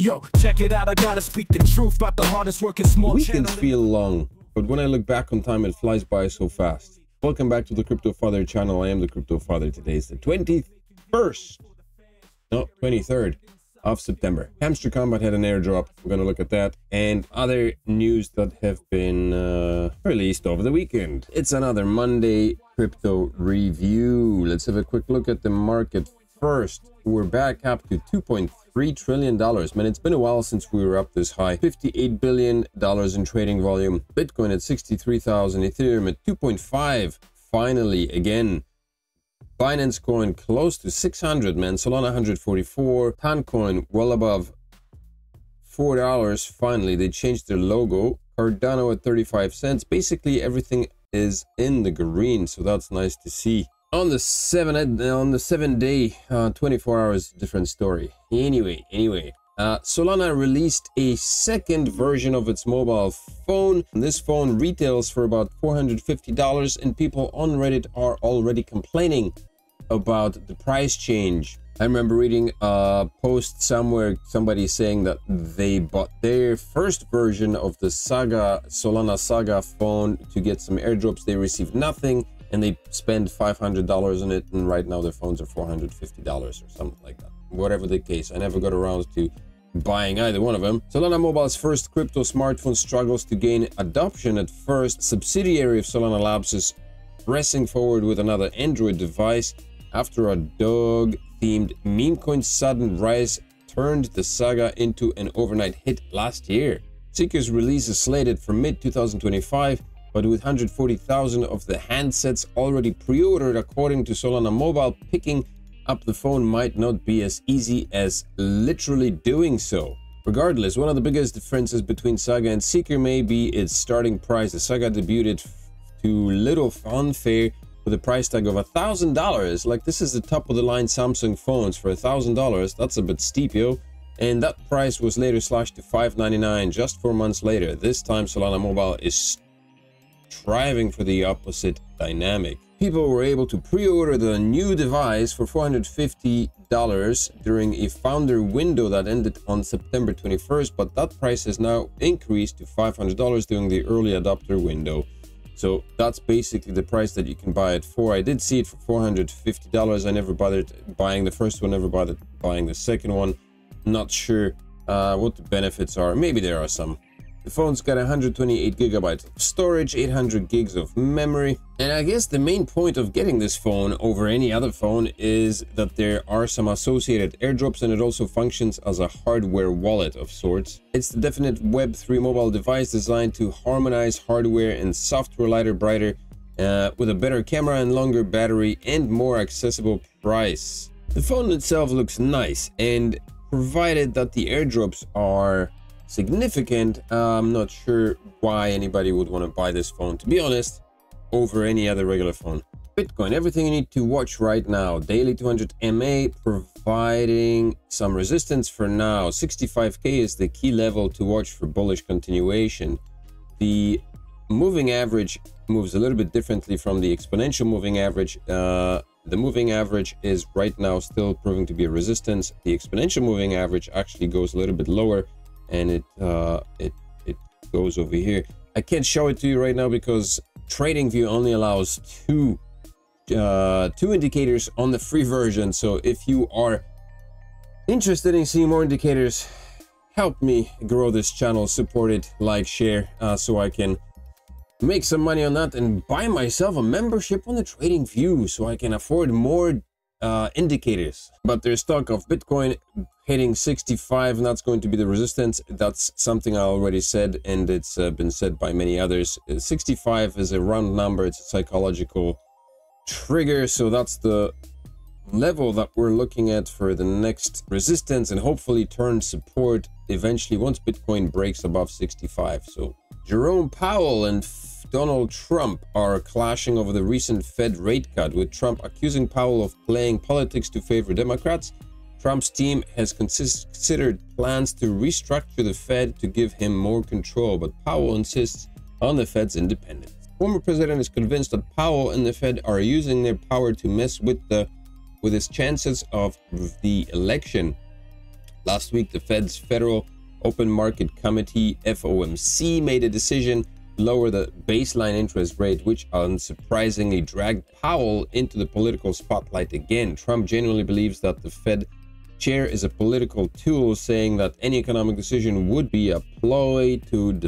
Yo, check it out, I gotta speak the truth about the hardest working small Weekends feel long, but when I look back on time, it flies by so fast. Welcome back to the Crypto Father channel. I am the Crypto Father. Today is the 23rd of September. Hamster Combat had an airdrop. We're going to look at that and other news that have been released over the weekend. It's another Monday crypto review. Let's have a quick look at the market first. We're back up to $2.3 trillion. Man, it's been a while since we were up this high. $58 billion in trading volume. Bitcoin at 63,000. Ethereum at 2.5. Finally, again. Binance coin close to 600, man. Solana 144. Tancoin well above $4. Finally, they changed their logo. Cardano at 35 cents. Basically, everything is in the green, so that's nice to see. On the 7-day, 24 hours, different story. Anyway, Solana released a second version of its mobile phone. This phone retails for about $450, and people on Reddit are already complaining about the price change. I remember reading a post somewhere, somebody saying that they bought their first version of the Solana Saga phone to get some airdrops. They received nothing, and they spend $500 on it, and right now their phones are $450 or something like that. Whatever the case, I never got around to buying either one of them. Solana Mobile's first crypto smartphone struggles to gain adoption at first. Subsidiary of Solana Labs is pressing forward with another Android device after a dog-themed meme coin sudden rise turned the saga into an overnight hit last year. Seeker's release is slated for mid-2025, but with 140,000 of the handsets already pre-ordered, according to Solana Mobile, picking up the phone might not be as easy as literally doing so. Regardless, one of the biggest differences between Saga and Seeker may be its starting price. The Saga debuted to little fanfare with a price tag of $1,000. Like, this is the top of the line Samsung phones for $1,000. That's a bit steep, yo. And that price was later slashed to $599 just 4 months later. This time Solana Mobile is striving for the opposite dynamic. People were able to pre-order the new device for $450 during a founder window that ended on September 21st, but that price has now increased to $500 during the early adopter window. So that's basically the price that you can buy it for. I did see it for $450. I never bothered buying the first one, never bothered buying the second one. Not sure what the benefits are. Maybe there are some. The phone's got 128 gigabytes of storage, 800 gigs of memory. And I guess the main point of getting this phone over any other phone is that there are some associated airdrops, and it also functions as a hardware wallet of sorts. It's the definite Web3 mobile device designed to harmonize hardware and software, lighter, brighter, with a better camera and longer battery and more accessible price. The phone itself looks nice, and provided that the airdrops are significant, I'm not sure why anybody would want to buy this phone, to be honest, over any other regular phone. Bitcoin, everything you need to watch right now. Daily 200 MA providing some resistance for now. 65k is the key level to watch for bullish continuation. The moving average moves a little bit differently from the exponential moving average. The moving average is right now still proving to be a resistance. The exponential moving average actually goes a little bit lower, and it goes over here. I can't show it to you right now because TradingView only allows two indicators on the free version. So if you are interested in seeing more indicators, help me grow this channel, support it, like, share, so I can make some money on that and buy myself a membership on the TradingView so I can afford more indicators. But there's talk of Bitcoin hitting 65, and that's going to be the resistance. That's something I already said, and it's been said by many others. 65 is a round number, it's a psychological trigger, so that's the level that we're looking at for the next resistance, and hopefully turn support eventually once Bitcoin breaks above 65. So Jerome Powell and Donald Trump are clashing over the recent Fed rate cut, with Trump accusing Powell of playing politics to favor Democrats. Trump's team has considered plans to restructure the Fed to give him more control, but Powell insists on the Fed's independence. The former president is convinced that Powell and the Fed are using their power to mess with his chances of the election. Last week, the Fed's Federal Open Market Committee, FOMC, made a decision to lower the baseline interest rate, which unsurprisingly dragged Powell into the political spotlight again. Trump genuinely believes that the Fed chair is a political tool, saying that any economic decision would be a ploy to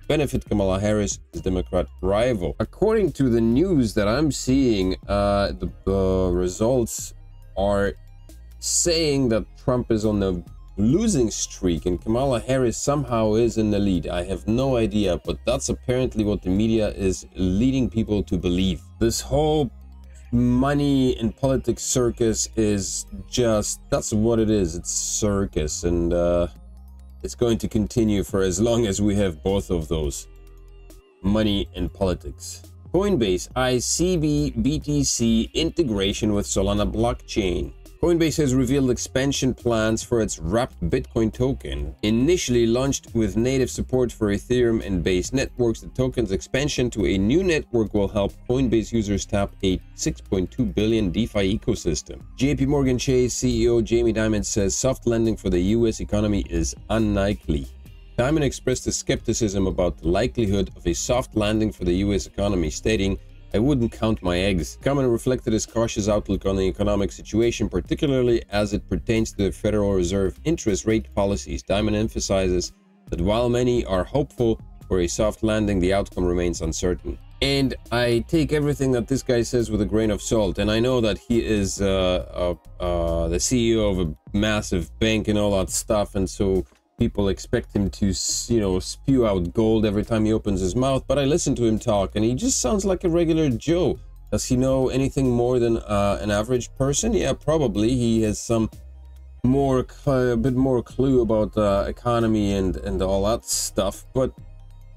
benefit Kamala Harris, his Democrat rival. According to the news that I'm seeing, the results are saying that Trump is on the losing streak and Kamala Harris somehow is in the lead. I have no idea, but that's apparently what the media is leading people to believe. This whole money and politics circus is just, that's what it is. It's circus, and it's going to continue for as long as we have both of those, money and politics. Coinbase ICB BTC integration with Solana blockchain. Coinbase has revealed expansion plans for its wrapped Bitcoin token. Initially launched with native support for Ethereum and Base networks, the token's expansion to a new network will help Coinbase users tap a $6.2 billion DeFi ecosystem. JP Morgan Chase CEO Jamie Dimon says soft landing for the US economy is unlikely. Dimon expressed his skepticism about the likelihood of a soft landing for the US economy, stating, "I wouldn't count my eggs." Dimon reflected his cautious outlook on the economic situation, particularly as it pertains to the Federal Reserve interest rate policies. Dimon emphasizes that while many are hopeful for a soft landing, the outcome remains uncertain. And I take everything that this guy says with a grain of salt. And I know that he is the CEO of a massive bank and all that stuff, and so people expect him to, you know, spew out gold every time he opens his mouth. But I listen to him talk and he just sounds like a regular Joe. Does he know anything more than an average person? Yeah, probably. He has some a bit more clue about the economy and all that stuff. But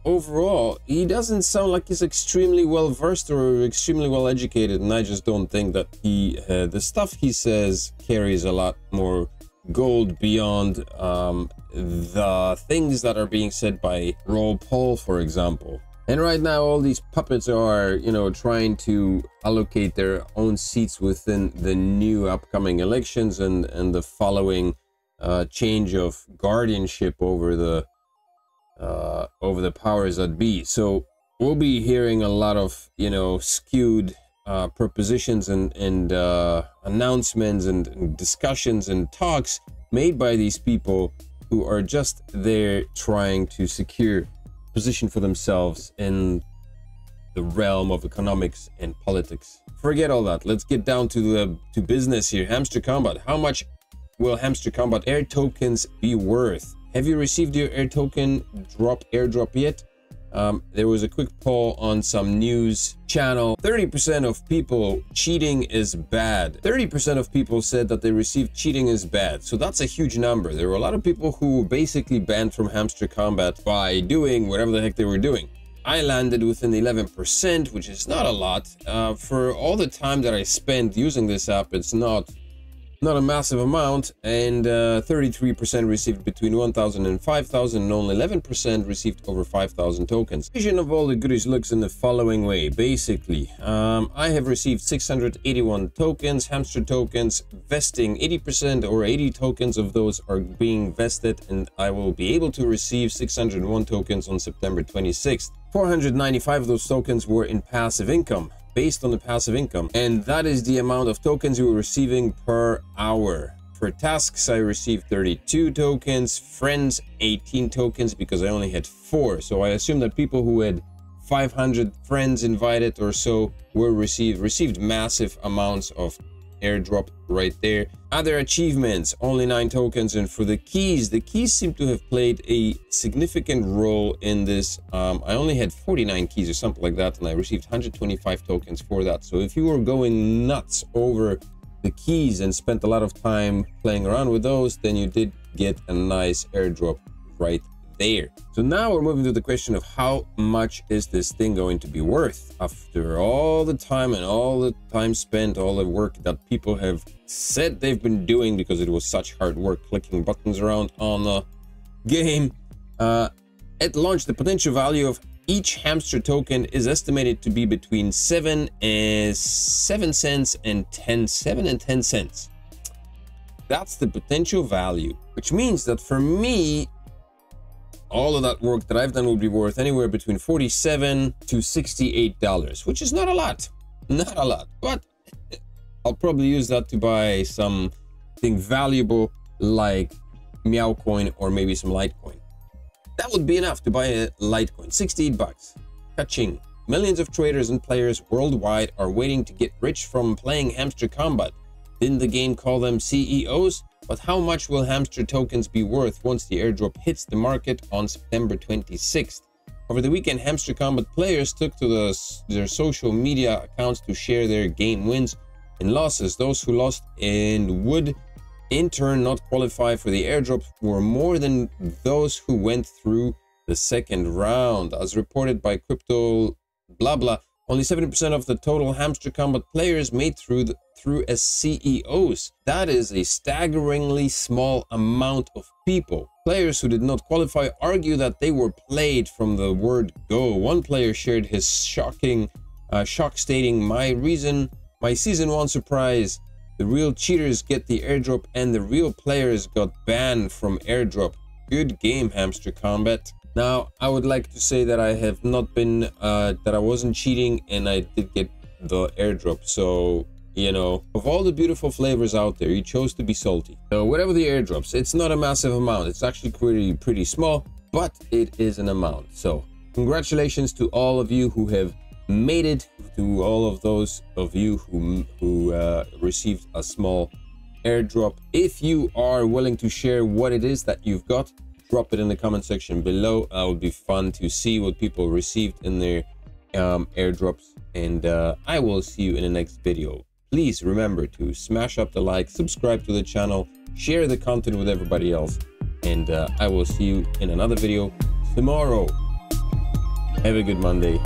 overall, he doesn't sound like he's extremely well versed or extremely well educated. And I just don't think that the stuff he says carries a lot more gold beyond the things that are being said by Ron Paul, for example. And right now all these puppets are, you know, trying to allocate their own seats within the new upcoming elections and the following change of guardianship over the powers that be. So we'll be hearing a lot of, you know, skewed propositions and announcements and discussions and talks made by these people who are just there trying to secure position for themselves in the realm of economics and politics. Forget all that. Let's get down to business here. Hamster Combat. How much will Hamster Combat air tokens be worth? Have you received your air token airdrop yet? There was a quick poll on some news channel. 30% of people cheating is bad. 30% of people said that they received cheating is bad. So that's a huge number. There were a lot of people who were basically banned from Hamster Combat by doing whatever the heck they were doing. I landed within 11%, which is not a lot. For all the time that I spent using this app, it's not a massive amount, and 33% received between 1,000 and 5,000, and only 11% received over 5,000 tokens. Vision of all the goodies looks in the following way. Basically, I have received 681 tokens, hamster tokens, vesting 80% or 80 tokens of those are being vested, and I will be able to receive 601 tokens on September 26th. 495 of those tokens were in passive income, based on the passive income, and that is the amount of tokens you were receiving per hour. For tasks, I received 32 tokens, friends 18 tokens because I only had 4. So I assume that people who had 500 friends invited or so were received massive amounts of airdrop right there. Other achievements, only 9 tokens. And for the keys seem to have played a significant role in this. I only had 49 keys or something like that, and I received 125 tokens for that. So if you were going nuts over the keys and spent a lot of time playing around with those, then you did get a nice airdrop right there. So now we're moving to the question of how much is this thing going to be worth after all the time and all the time spent, all the work that people have said they've been doing because it was such hard work clicking buttons around on the game. At launch, the potential value of each hamster token is estimated to be between 7 cents and 10 cents. That's the potential value, which means that for me, all of that work that I've done will be worth anywhere between $47 to $68, which is not a lot. Not a lot, but I'll probably use that to buy something valuable like Meowcoin or maybe some Litecoin. That would be enough to buy a Litecoin. 68 bucks. Catching. Millions of traders and players worldwide are waiting to get rich from playing Hamster Combat. Didn't the game call them CEOs? But how much will hamster tokens be worth once the airdrop hits the market on September 26th? Over the weekend, Hamster Combat players took to their social media accounts to share their game wins and losses. Those who lost and would in turn not qualify for the airdrop were more than those who went through the second round. As reported by Crypto Blah Blah, only 70% of the total Hamster Combat players made through as CEOs. That is a staggeringly small amount of people. Players who did not qualify argue that they were played from the word go. One player shared his shock stating, my season 1 surprise, the real cheaters get the airdrop and the real players got banned from airdrop. Good game, Hamster Combat. Now, I would like to say that I have not been, that I wasn't cheating and I did get the airdrop. So, you know, of all the beautiful flavors out there, you chose to be salty. So whatever the airdrops, it's not a massive amount. It's actually pretty small, but it is an amount. So congratulations to all of you who have made it, to all of those of you who received a small airdrop. If you are willing to share what it is that you've got, drop it in the comment section below. It would be fun to see what people received in their airdrops, and I will see you in the next video. Please remember to smash up the like, subscribe to the channel, share the content with everybody else, and I will see you in another video tomorrow. Have a good Monday.